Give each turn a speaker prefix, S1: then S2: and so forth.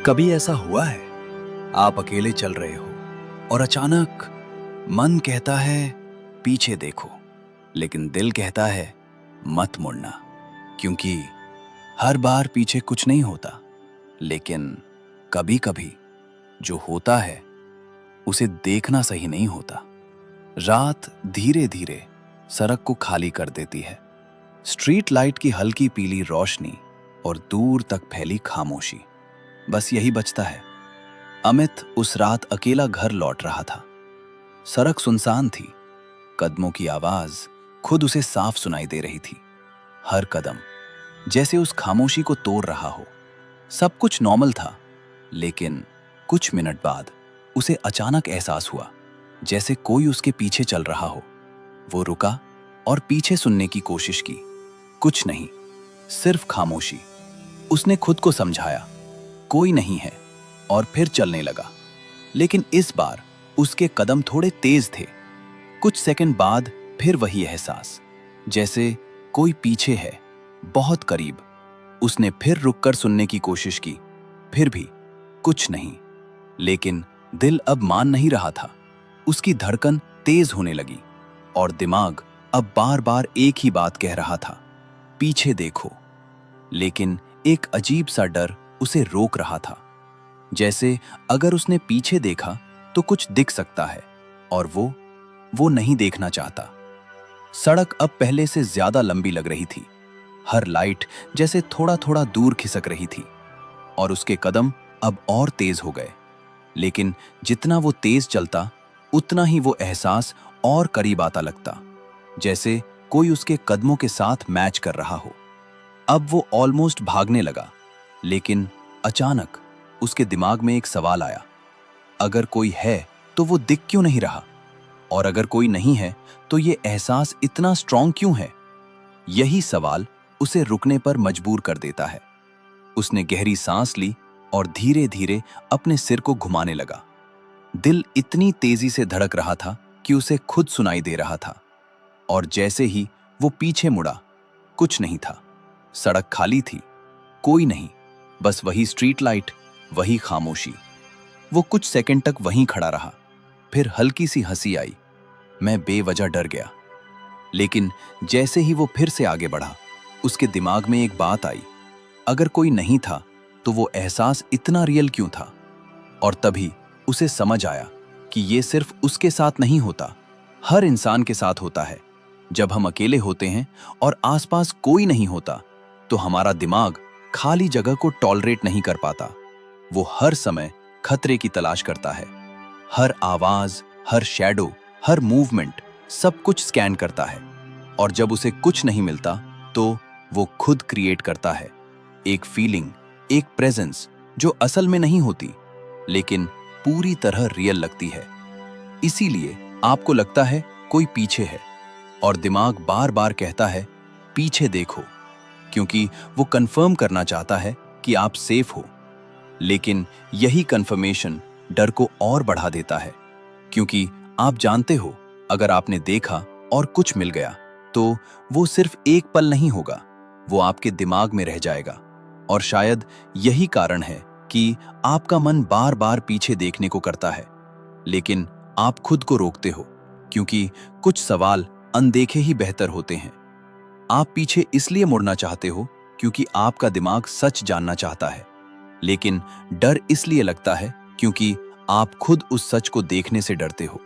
S1: कभी ऐसा हुआ है आप अकेले चल रहे हो और अचानक मन कहता है पीछे देखो, लेकिन दिल कहता है मत मुड़ना, क्योंकि हर बार पीछे कुछ नहीं होता, लेकिन कभी कभी जो होता है उसे देखना सही नहीं होता। रात धीरे धीरे सड़क को खाली कर देती है। स्ट्रीट लाइट की हल्की पीली रोशनी और दूर तक फैली खामोशी, बस यही बचता है। अमित उस रात अकेला घर लौट रहा था। सड़क सुनसान थी, कदमों की आवाज खुद उसे साफ सुनाई दे रही थी। हर कदम जैसे उस खामोशी को तोड़ रहा हो। सब कुछ नॉर्मल था, लेकिन कुछ मिनट बाद उसे अचानक एहसास हुआ जैसे कोई उसके पीछे चल रहा हो। वो रुका और पीछे सुनने की कोशिश की। कुछ नहीं, सिर्फ खामोशी। उसने खुद को समझाया कोई नहीं है और फिर चलने लगा। लेकिन इस बार उसके कदम थोड़े तेज थे। कुछ सेकंड बाद फिर वही एहसास, जैसे कोई पीछे है, बहुत करीब। उसने फिर रुककर सुनने की कोशिश की, फिर भी कुछ नहीं। लेकिन दिल अब मान नहीं रहा था। उसकी धड़कन तेज होने लगी और दिमाग अब बार बार एक ही बात कह रहा था, पीछे देखो। लेकिन एक अजीब सा डर उसे रोक रहा था, जैसे अगर उसने पीछे देखा तो कुछ दिख सकता है और वो नहीं देखना चाहता। सड़क अब पहले से ज्यादा लंबी लग रही थी। हर लाइट जैसे थोड़ा थोड़ा दूर खिसक रही थी और उसके कदम अब और तेज हो गए। लेकिन जितना वो तेज चलता, उतना ही वो एहसास और करीब आता लगता, जैसे कोई उसके कदमों के साथ मैच कर रहा हो। अब वो ऑलमोस्ट भागने लगा, लेकिन अचानक उसके दिमाग में एक सवाल आया, अगर कोई है तो वो दिख क्यों नहीं रहा? और अगर कोई नहीं है तो ये एहसास इतना स्ट्रॉन्ग क्यों है? यही सवाल उसे रुकने पर मजबूर कर देता है। उसने गहरी सांस ली और धीरे धीरे अपने सिर को घुमाने लगा। दिल इतनी तेजी से धड़क रहा था कि उसे खुद सुनाई दे रहा था। और जैसे ही वो पीछे मुड़ा, कुछ नहीं था। सड़क खाली थी, कोई नहीं, बस वही स्ट्रीट लाइट, वही खामोशी। वो कुछ सेकंड तक वहीं खड़ा रहा, फिर हल्की सी हंसी आई। मैं बेवजह डर गया। लेकिन जैसे ही वो फिर से आगे बढ़ा, उसके दिमाग में एक बात आई, अगर कोई नहीं था तो वो एहसास इतना रियल क्यों था? और तभी उसे समझ आया कि ये सिर्फ उसके साथ नहीं होता, हर इंसान के साथ होता है। जब हम अकेले होते हैं और आसपास कोई नहीं होता, तो हमारा दिमाग खाली जगह को टॉलरेट नहीं कर पाता। वो हर समय खतरे की तलाश करता है। हर आवाज, हर शैडो, हर मूवमेंट, सब कुछ स्कैन करता है। और जब उसे कुछ नहीं मिलता, तो वो खुद क्रिएट करता है एक फीलिंग, एक प्रेजेंस जो असल में नहीं होती, लेकिन पूरी तरह रियल लगती है। इसीलिए आपको लगता है कोई पीछे है और दिमाग बार बार कहता है पीछे देखो, क्योंकि वो कंफर्म करना चाहता है कि आप सेफ हो। लेकिन यही कंफर्मेशन डर को और बढ़ा देता है, क्योंकि आप जानते हो अगर आपने देखा और कुछ मिल गया तो वो सिर्फ एक पल नहीं होगा, वो आपके दिमाग में रह जाएगा। और शायद यही कारण है कि आपका मन बार बार पीछे देखने को करता है, लेकिन आप खुद को रोकते हो, क्योंकि कुछ सवाल अनदेखे ही बेहतर होते हैं। आप पीछे इसलिए मुड़ना चाहते हो क्योंकि आपका दिमाग सच जानना चाहता है, लेकिन डर इसलिए लगता है क्योंकि आप खुद उस सच को देखने से डरते हो।